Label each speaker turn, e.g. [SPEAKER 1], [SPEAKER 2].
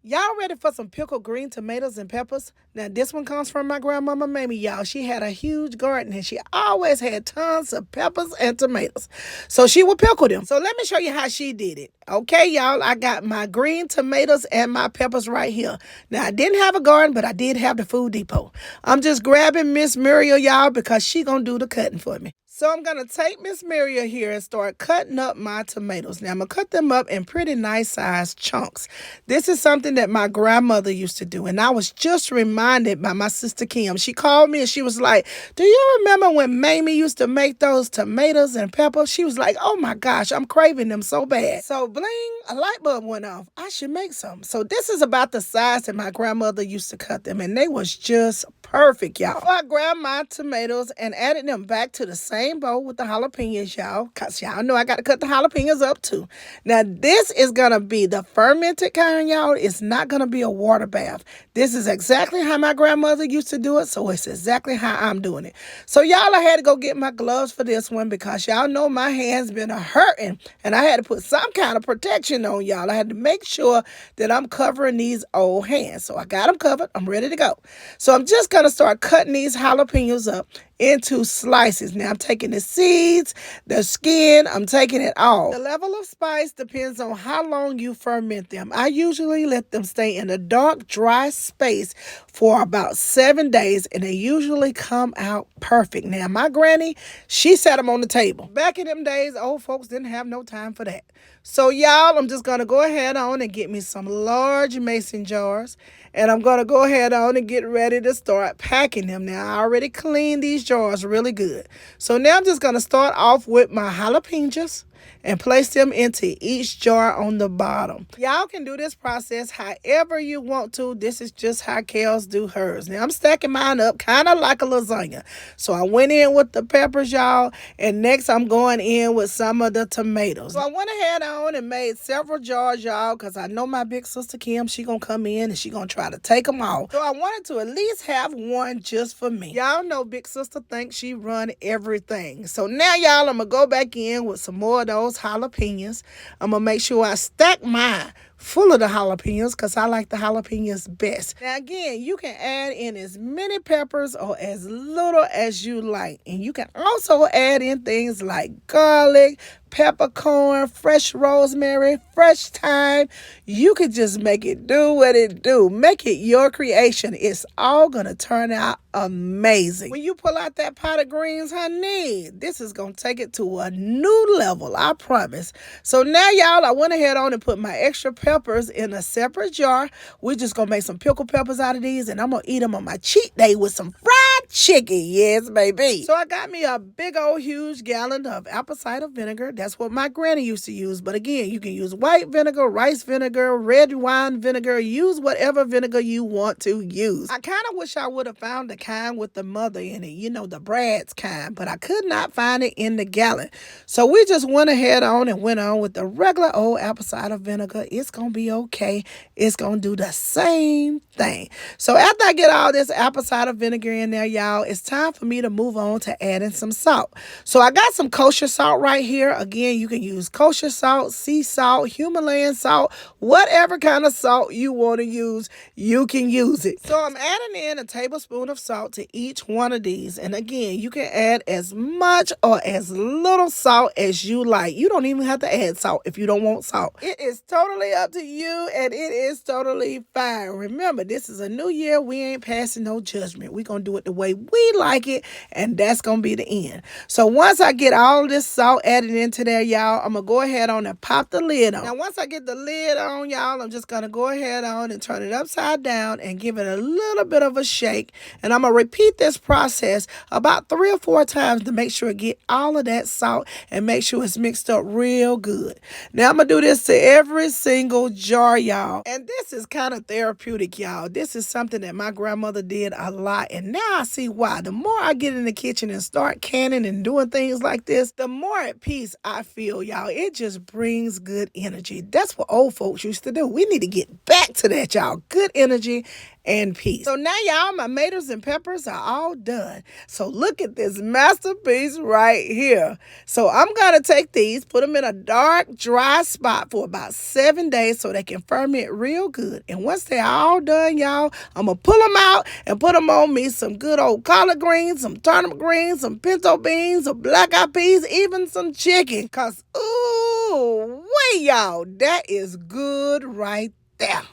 [SPEAKER 1] Y'all ready for some pickled green tomatoes and peppers? Now, this one comes from my grandmama Mamie, y'all. She had a huge garden and she always had tons of peppers and tomatoes. So she would pickle them. So let me show you how she did it. Okay, y'all, I got my green tomatoes and my peppers right here. Now, I didn't have a garden, but I did have the Food Depot. I'm just grabbing Miss Muriel, y'all, because she gonna do the cutting for me. So I'm going to take Miss Muriel here and start cutting up my tomatoes. Now, I'm going to cut them up in pretty nice sized chunks. This is something that my grandmother used to do. And I was just reminded by my sister Kim. She called me and she was like, do you remember when Mamie used to make those tomatoes and peppers? She was like, oh my gosh, I'm craving them so bad. So bling, a light bulb went off. I should make some. So this is about the size that my grandmother used to cut them. And they was just perfect, y'all. So I grabbed my tomatoes and added them back to the same bowl with the jalapenos, y'all. Because y'all know I got to cut the jalapenos up too. Now, this is going to be the fermented kind, y'all. It's not going to be a water bath. This is exactly how my grandmother used to do it. So it's exactly how I'm doing it. So y'all, I had to go get my gloves for this one because y'all know my hands been hurting. And I had to put some kind of protection on, y'all. I had to make sure that I'm covering these old hands. So I got them covered. I'm ready to go. So I'm just going to start cutting these jalapenos up into slices. Now I'm taking the seeds, the skin, I'm taking it all. The level of spice depends on how long you ferment them. I usually let them stay in a dark, dry space for about 7 days and they usually come out perfect. Now my granny, she set them on the table. Back in them days, old folks didn't have no time for that. So y'all, I'm just going to go ahead on and get me some large mason jars. And I'm going to go ahead on and get ready to start packing them. Now, I already cleaned these jars really good. So now I'm just going to start off with my jalapenos and place them into each jar on the bottom. Y'all can do this process however you want to. This is just how Kellz do hers. Now, I'm stacking mine up kind of like a lasagna. So I went in with the peppers, y'all, and next I'm going in with some of the tomatoes. So I went ahead on and made several jars, y'all, because I know my big sister Kim, she gonna come in and she gonna try to take them all. So I wanted to at least have one just for me. Y'all know big sister thinks she run everything. So now, y'all, I'm gonna go back in with some more of those jalapenos. I'm gonna make sure I stack mine full of the jalapenos because I like the jalapenos best. Now again, you can add in as many peppers or as little as you like. And you can also add in things like garlic, peppercorn, fresh rosemary, fresh thyme. You could just make it do what it do. Make it your creation. It's all going to turn out amazing. When you pull out that pot of greens, honey, this is going to take it to a new level, I promise. So now, y'all, I went ahead on and put my extra peppers in a separate jar. We're just going to make some pickled peppers out of these, and I'm going to eat them on my cheat day with some fried chicken. Yes, baby. So I got me a big old huge gallon of apple cider vinegar. That's what my granny used to use. But again, you can use white vinegar, rice vinegar, red wine vinegar. Use whatever vinegar you want to use. I kind of wish I would have found the kind with the mother in it. You know, the Brad's kind. But I could not find it in the gallon. So we just went ahead on and went on with the regular old apple cider vinegar. It's going to be okay. It's going to do the same thing. So after I get all this apple cider vinegar in there, y'all, it's time for me to move on to adding some salt. So I got some kosher salt right here. Again, you can use kosher salt, sea salt, Himalayan salt, whatever kind of salt you want to use, you can use it. So I'm adding in a tablespoon of salt to each one of these. And again, you can add as much or as little salt as you like. You don't even have to add salt if you don't want salt. It is totally up to you and it is totally fine. Remember, this is a new year. We ain't passing no judgment. We're going to do it the way we like it, and that's going to be the end. So once I get all this salt added into there, y'all, I'm going to go ahead on and pop the lid on. Now, once I get the lid on, y'all, I'm just going to go ahead on and turn it upside down and give it a little bit of a shake. And I'm going to repeat this process about 3 or 4 times to make sure it get all of that salt and make sure it's mixed up real good. Now, I'm going to do this to every single jar, y'all. And this is kind of therapeutic, y'all. This is something that my grandmother did a lot. And now I see why. The more I get in the kitchen and start canning and doing things like this, the more at peace I feel, y'all. It just brings good energy. That's what old folks used to do. We need to get back to that, y'all. Good energy and peace. So now, y'all, my tomatoes and peppers are all done. So look at this masterpiece right here. So I'm going to take these, put them in a dark, dry spot for about 7 days so they can ferment real good. And once they're all done, y'all, I'm going to pull them out and put them on me some good old collard greens, some turnip greens, some pinto beans, some black eyed peas, even some chicken. Because, ooh, wait, y'all, that is good right there.